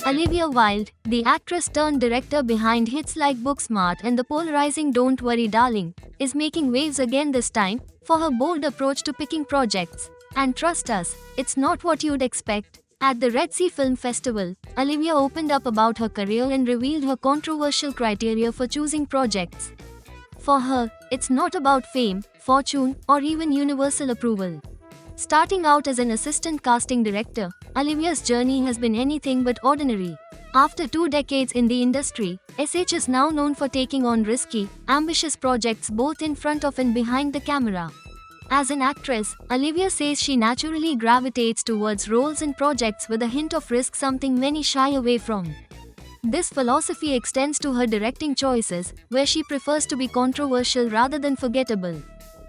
Olivia Wilde, the actress turned director behind hits like Booksmart and the polarizing Don't Worry Darling, is making waves again this time for her bold approach to picking projects. And trust us, it's not what you'd expect. At the Red Sea Film Festival, Olivia opened up about her career and revealed her controversial criteria for choosing projects. For her, it's not about fame, fortune, or even universal approval. Starting out as an assistant casting director, Olivia's journey has been anything but ordinary. After 2 decades in the industry, SH is now known for taking on risky, ambitious projects both in front of and behind the camera. As an actress, Olivia says she naturally gravitates towards roles and projects with a hint of risk, something many shy away from. This philosophy extends to her directing choices, where she prefers to be controversial rather than forgettable.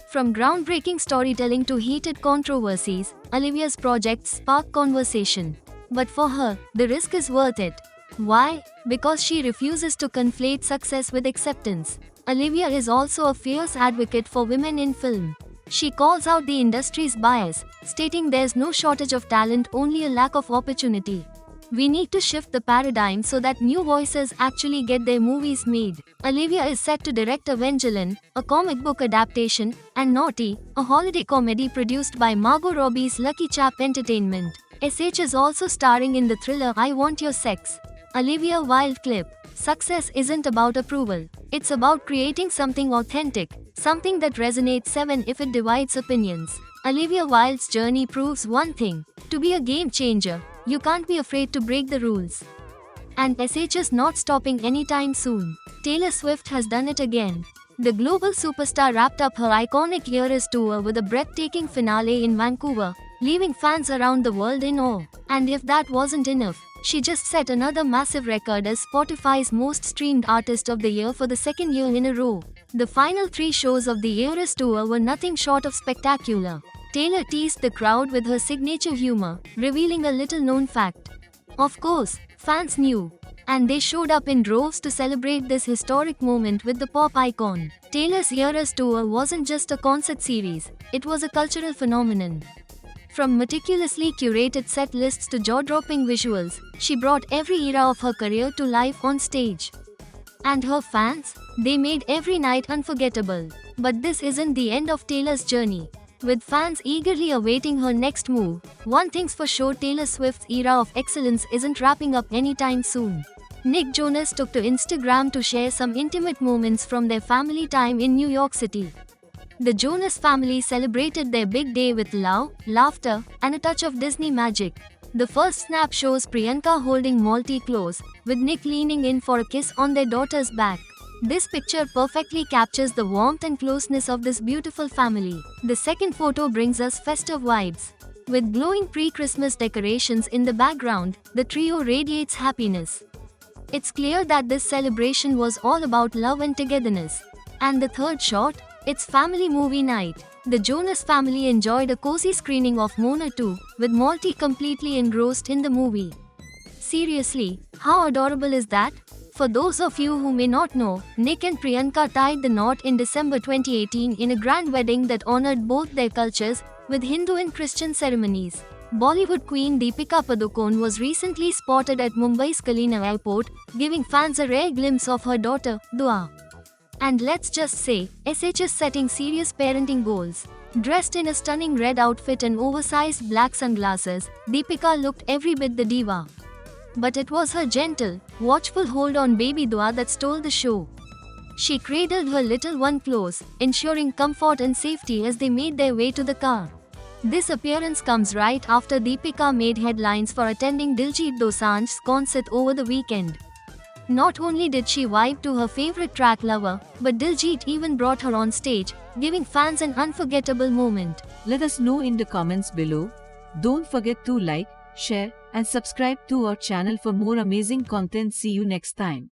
From groundbreaking storytelling to heated controversies, Olivia's projects spark conversation. But for her, the risk is worth it. Why? Because she refuses to conflate success with acceptance. Olivia is also a fierce advocate for women in film. She calls out the industry's bias, stating there's no shortage of talent, only a lack of opportunity. We need to shift the paradigm so that new voices actually get their movies made. Olivia is set to direct Evangeline, a comic book adaptation, and Naughty, a holiday comedy produced by Margot Robbie's Lucky Chap Entertainment. SH is also starring in the thriller I Want Your Sex. Olivia Wilde clip. Success isn't about approval. It's about creating something authentic, something that resonates even if it divides opinions. Olivia Wilde's journey proves one thing: to be a game changer, you can't be afraid to break the rules. And SH is not stopping anytime soon. Taylor Swift has done it again. The global superstar wrapped up her iconic Eras tour with a breathtaking finale in Vancouver, leaving fans around the world in awe. And if that wasn't enough, she just set another massive record as Spotify's most streamed artist of the year for the second year in a row. The final 3 shows of the Eras tour were nothing short of spectacular. Taylor teased the crowd with her signature humor, revealing a little-known fact. Of course, fans knew, and they showed up in droves to celebrate this historic moment with the pop icon. Taylor's Eras tour wasn't just a concert series, it was a cultural phenomenon. From meticulously curated set lists to jaw-dropping visuals, she brought every era of her career to life on stage. And her fans? They made every night unforgettable. But this isn't the end of Taylor's journey. With fans eagerly awaiting her next move, one thing's for sure: Taylor Swift's era of excellence isn't wrapping up anytime soon. Nick Jonas took to Instagram to share some intimate moments from their family time in New York City. The Jonas family celebrated their big day with love, laughter, and a touch of Disney magic. The first snap shows Priyanka holding Malti close, with Nick leaning in for a kiss on their daughter's back. This picture perfectly captures the warmth and closeness of this beautiful family. The second photo brings us festive vibes. With glowing pre-Christmas decorations in the background, the trio radiates happiness. It's clear that this celebration was all about love and togetherness. And the third shot? It's family movie night. The Jonas family enjoyed a cozy screening of Mona 2, with Malti completely engrossed in the movie. Seriously, how adorable is that? For those of you who may not know, Nick and Priyanka tied the knot in December 2018 in a grand wedding that honored both their cultures, with Hindu and Christian ceremonies. Bollywood queen Deepika Padukone was recently spotted at Mumbai's Kalina Airport, giving fans a rare glimpse of her daughter, Dua. And let's just say, SH is setting serious parenting goals. Dressed in a stunning red outfit and oversized black sunglasses, Deepika looked every bit the diva. But it was her gentle, watchful hold on baby Dua that stole the show. She cradled her little one close, ensuring comfort and safety as they made their way to the car. This appearance comes right after Deepika made headlines for attending Diljit Dosanjh's concert over the weekend. Not only did she vibe to her favorite track Lover, but Diljit even brought her on stage, giving fans an unforgettable moment. Let us know in the comments below. Don't forget to like, share, and subscribe to our channel for more amazing content. See you next time.